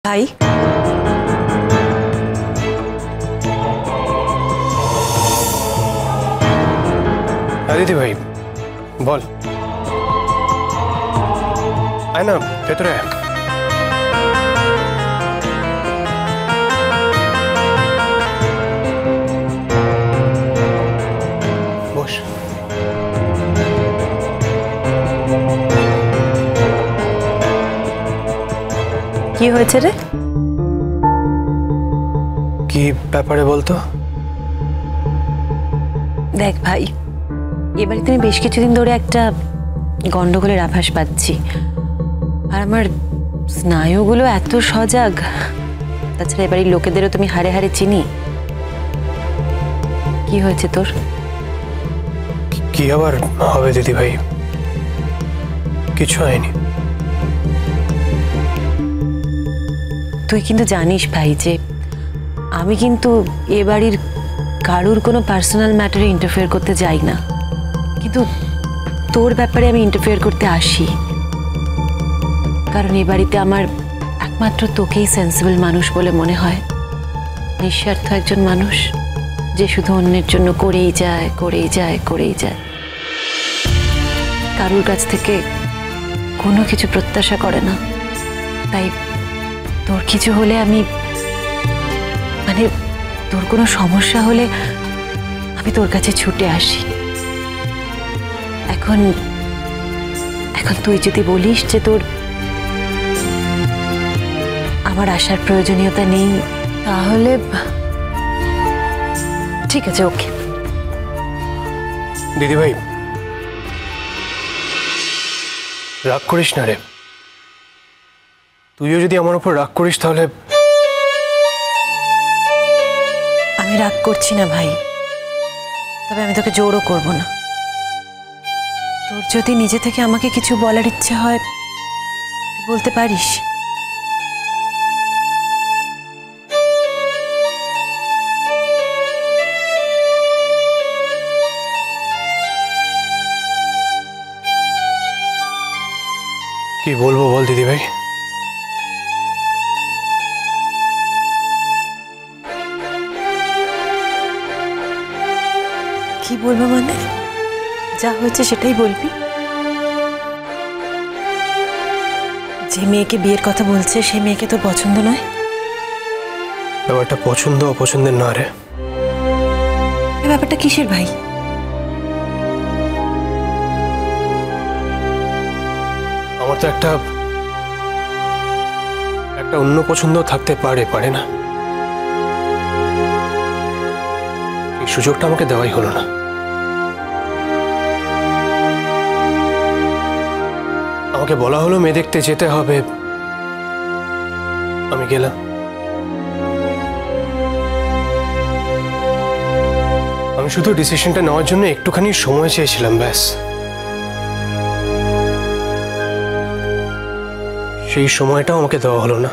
ভাই দিদি ভাই বল আয় না ভেতরে বস। কি হয়েছে রে? কি ব্যাপারে বলতো? দেখ ভাই, এবারে তুমি বেশ কিছুদিন ধরে একটা গন্ডগোলের আভাস পাচ্ছি, আর আমার স্নায়ুগুলো এত সজাগ। তাছাড়া এবারে লোকেদেরও তুমি হারে হারে চিনি। কি হয়েছে তোর? কি আবার হবে দিদি ভাই, কিছু হয়নি। তুই কিন্তু জানিস ভাই যে আমি কিন্তু এ বাড়ির কারুর কোনো পার্সোনাল ম্যাটারে ইন্টারফেয়ার করতে যাই না, কিন্তু তোর ব্যাপারে আমি ইন্টারফেয়ার করতে আসি, কারণ এ বাড়িতে আমার একমাত্র তোকেই সেন্সিবল মানুষ বলে মনে হয়। নিঃস্বার্থ একজন মানুষ যে শুধু অন্যের জন্য করেই যায় করেই যায় করেই যায়, কারুর কাছ থেকে কোনো কিছু প্রত্যাশা করে না। তাই তোর কিছু হলে আমি মানে তোর কোনো সমস্যা হলে আমি তোর কাছে ছুটে আসি। এখন এখন তুই যদি বলিস যে তোর আমার আসার প্রয়োজনীয়তা নেই, তাহলে ঠিক আছে, ওকে। দিদি ভাই রাগ করিস না রে, তুইও যদি আমার উপর রাগ করিস তাহলে। আমি রাগ করছি না ভাই, তবে আমি তোকে জোরও করব না। তোর যদি নিজে থেকে আমাকে কিছু বলার ইচ্ছে হয় তুই বলতে পারিস। কি বলবো বল দিদি ভাই? কি বলবো মানে? যা হয়েছে সেটাই বলবি। যে মেয়েকে বিয়ের কথা বলছে সেই মেয়েকে তোর পছন্দ নয়? ব্যাপারটা পছন্দ অপছন্দের না রে। এই ব্যাপারটা কিসের ভাই? আমার তো একটা অন্য পছন্দ থাকতে পারে না, এই সুযোগটা আমাকে দেওয়াই হলো না। আমাকে বলা হলো মেয়ে দেখতে যেতে হবে, আমি গেলাম। আমি শুধু ডিসিশনটা নেওয়ার জন্য একটুখানি সময় চেয়েছিলাম, ব্যাস। সেই সময়টাও আমাকে দেওয়া হলো না।